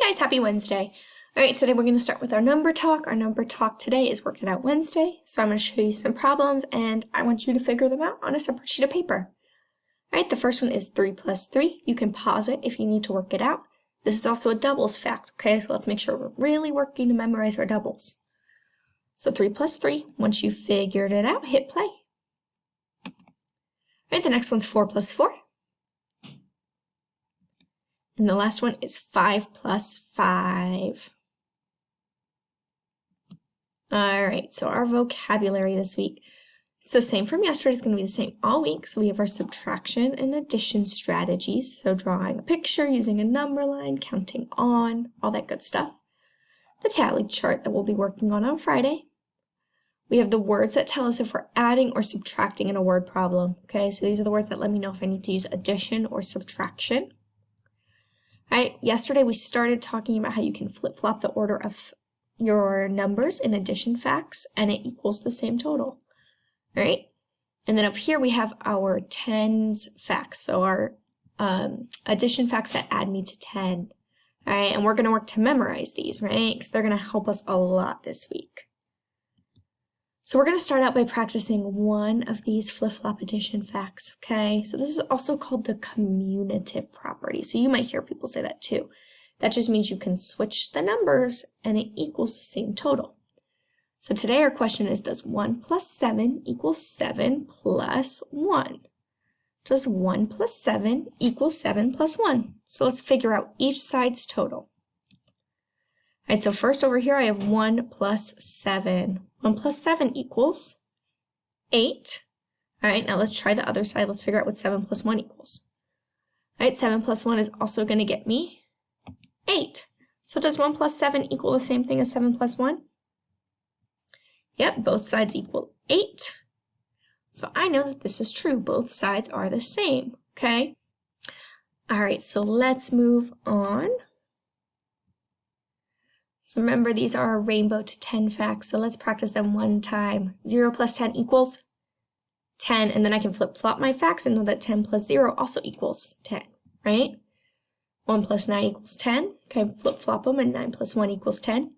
guys, happy Wednesday. All right, today we're going to start with our number talk. Our number talk today is Work It Out Wednesday. So I'm going to show you some problems and I want you to figure them out on a separate sheet of paper. All right, the first one is 3 plus 3. You can pause it if you need to work it out. This is also a doubles fact, okay? So let's make sure we're really working to memorize our doubles. So 3 plus 3, once you've figured it out, hit play. All right, the next one's 4 plus 4. And the last one is 5 plus 5. All right, so our vocabulary this week, it's the same from yesterday. It's going to be the same all week. So we have our subtraction and addition strategies. So drawing a picture, using a number line, counting on, all that good stuff. The tally chart that we'll be working on Friday. We have the words that tell us if we're adding or subtracting in a word problem. Okay, so these are the words that let me know if I need to use addition or subtraction. All right, yesterday we started talking about how you can flip-flop the order of your numbers in addition facts and it equals the same total. All right, and then up here we have our tens facts, so our addition facts that add me to 10. All right, and we're going to work to memorize these, right, because they're going to help us a lot this week. So we're going to start out by practicing one of these flip-flop addition facts, okay? So this is also called the commutative property. So you might hear people say that too. That just means you can switch the numbers and it equals the same total. So today our question is, does 1 plus 7 equal 7 plus 1? Does 1 plus 7 equal 7 plus 1? So let's figure out each side's total. All right, so first over here I have 1 plus 7. 1 plus 7 equals 8. All right, now let's try the other side. Let's figure out what 7 plus 1 equals. All right, 7 plus 1 is also going to get me 8. So does 1 plus 7 equal the same thing as 7 plus 1? Yep, both sides equal 8. So I know that this is true. Both sides are the same, okay? All right, so let's move on. So remember, these are our rainbow to 10 facts, so let's practice them one time. 0 plus 10 equals 10, and then I can flip-flop my facts and know that 10 plus 0 also equals 10, right? 1 plus 9 equals 10. Okay, flip-flop them, and 9 plus 1 equals 10.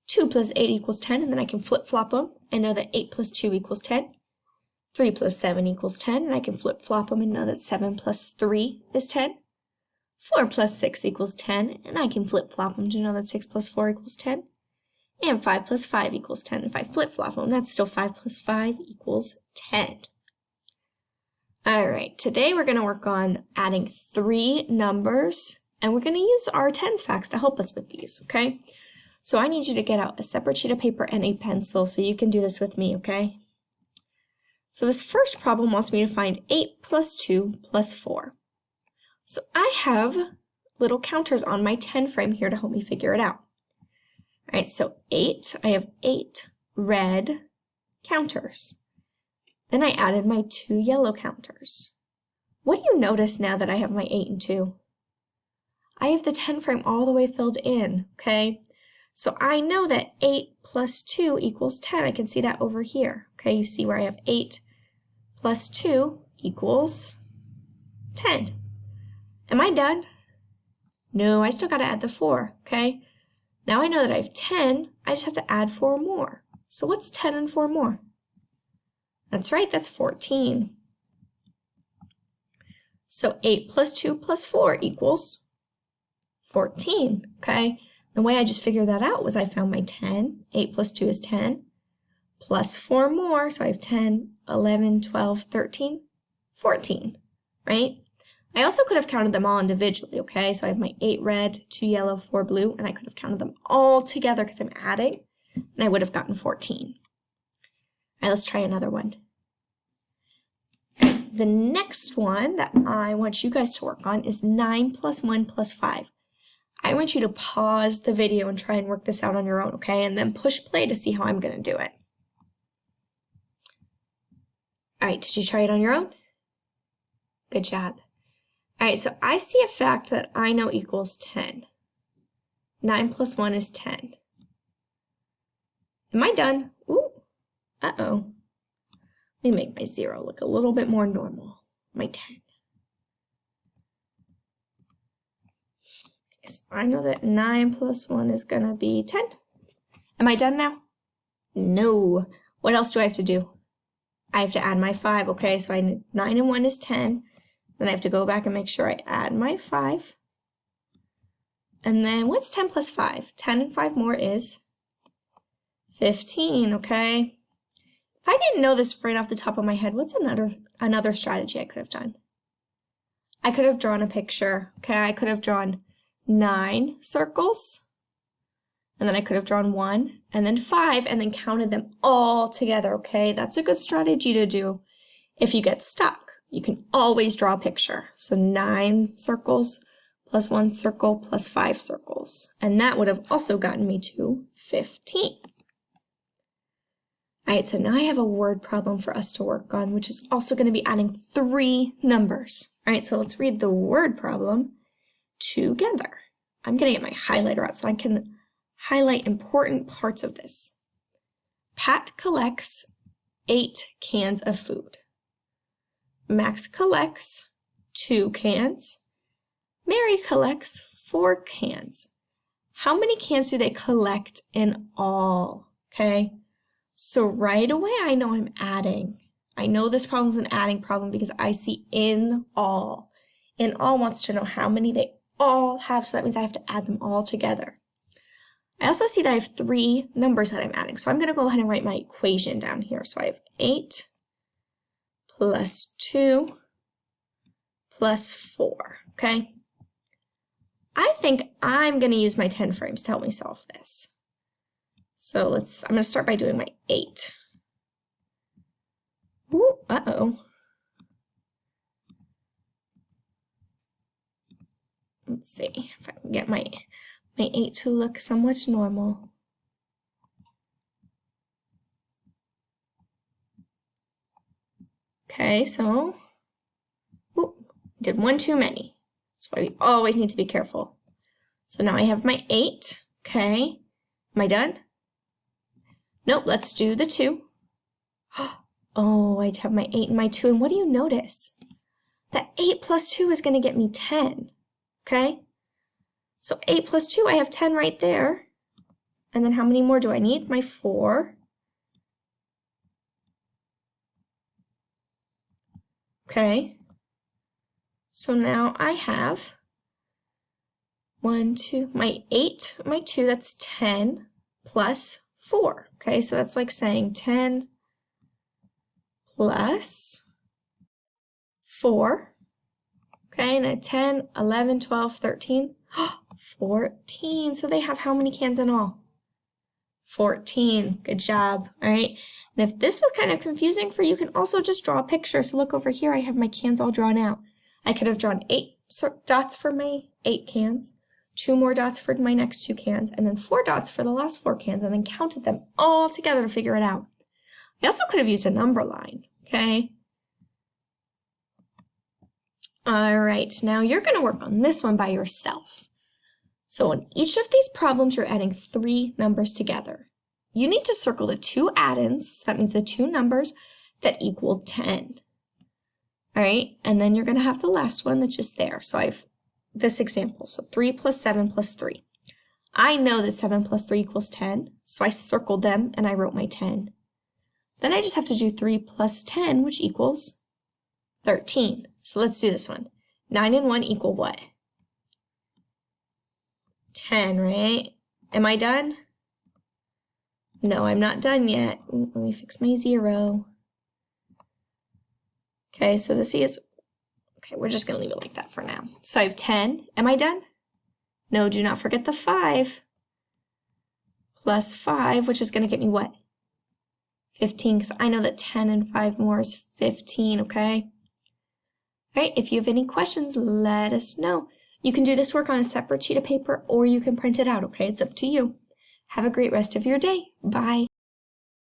2 plus 8 equals 10, and then I can flip-flop them and know that 8 plus 2 equals 10. 3 plus 7 equals 10, and I can flip-flop them and know that 7 plus 3 is 10. 4 plus 6 equals 10, and I can flip-flop them to know that 6 plus 4 equals 10. And 5 plus 5 equals 10. If I flip-flop them, that's still 5 plus 5 equals 10. All right, today we're going to work on adding 3 numbers, and we're going to use our tens facts to help us with these, okay? So I need you to get out a separate sheet of paper and a pencil so you can do this with me, okay? So this first problem wants me to find 8 plus 2 plus 4. So I have little counters on my 10 frame here to help me figure it out. All right, so 8, I have 8 red counters. Then I added my 2 yellow counters. What do you notice now that I have my 8 and 2? I have the 10 frame all the way filled in, okay? So I know that 8 plus 2 equals 10. I can see that over here, okay? You see where I have 8 plus 2 equals 10. Am I done? No, I still got to add the 4, okay? Now I know that I have 10, I just have to add 4 more. So what's 10 and 4 more? That's right, that's 14. So 8 plus 2 plus 4 equals 14, okay? The way I just figured that out was I found my 10, 8 plus 2 is 10, plus 4 more, so I have 10, 11, 12, 13, 14, right? I also could have counted them all individually, okay? So I have my 8 red, 2 yellow, 4 blue, and I could have counted them all together because I'm adding, and I would have gotten 14. All right, let's try another one. The next one that I want you guys to work on is 9 plus 1 plus 5. I want you to pause the video and try and work this out on your own, okay? And then push play to see how I'm going to do it. All right, did you try it on your own? Good job. All right, so I see a fact that I know equals 10. 9 plus 1 is 10. Am I done? Ooh, uh-oh. Let me make my 0 look a little bit more normal. My 10. So I know that 9 plus 1 is going to be 10. Am I done now? No. What else do I have to do? I have to add my 5, okay? So 9 and 1 is 10. Then I have to go back and make sure I add my 5. And then what's 10 plus 5? 10 and 5 more is 15, okay? If I didn't know this right off the top of my head, what's another strategy I could have done? I could have drawn a picture, okay? I could have drawn 9 circles, and then I could have drawn 1, and then 5, and then counted them all together, okay? That's a good strategy to do. If you get stuck, you can always draw a picture. So 9 circles plus 1 circle plus 5 circles, and that would have also gotten me to 15. All right, so now I have a word problem for us to work on, which is also going to be adding 3 numbers. All right, so let's read the word problem together. I'm going to get my highlighter out so I can highlight important parts of this. Pat collects 8 cans of food. Max collects 2 cans. Mary collects 4 cans. How many cans do they collect in all? Okay, so right away I know I'm adding. I know this problem is an adding problem because I see in all. In all wants to know how many they all have, so that means I have to add them all together. I also see that I have 3 numbers that I'm adding, so I'm going to go ahead and write my equation down here. So I have 8 plus 2 plus 4, okay? I think I'm going to use my 10 frames to help me solve this. So I'm going to start by doing my 8. Ooh, uh-oh. Let's see if I can get my 8 to look somewhat normal. Okay, so, did 1 too many. That's why we always need to be careful. So now I have my 8, okay. Am I done? Nope, let's do the 2. Oh, I have my 8 and my 2, and what do you notice? That 8 plus 2 is going to get me 10, okay? So 8 plus 2, I have 10 right there. And then how many more do I need? My 4. Okay. So now I have 1, 2, my 8, my 2, that's 10 plus 4. Okay, so that's like saying 10 plus 4. Okay, and at 10, 11, 12, 13, 14. So they have how many cans in all? 14. Good job. All right. And if this was kind of confusing for you, you can also just draw a picture. So look over here, I have my cans all drawn out. I could have drawn 8 dots for my 8 cans, 2 more dots for my next 2 cans, and then 4 dots for the last 4 cans, and then counted them all together to figure it out. I also could have used a number line, okay? All right, now you're going to work on this one by yourself. So in each of these problems, you're adding 3 numbers together. You need to circle the 2 add-ins, so that means the 2 numbers that equal 10. All right, and then you're going to have the last one that's just there. So I have this example, so 3 plus 7 plus 3. I know that 7 plus 3 equals 10, so I circled them and I wrote my 10. Then I just have to do 3 plus 10, which equals 13. So let's do this one. 9 and 1 equal what? 10, right? Am I done? No, I'm not done yet. Ooh, let me fix my 0. Okay, so this is, okay, we're just going to leave it like that for now. So I have 10. Am I done? No, do not forget the 5. Plus 5, which is going to get me what? 15, because I know that 10 and 5 more is 15, okay? All right, if you have any questions, let us know. You can do this work on a separate sheet of paper or you can print it out, okay? It's up to you. Have a great rest of your day. Bye.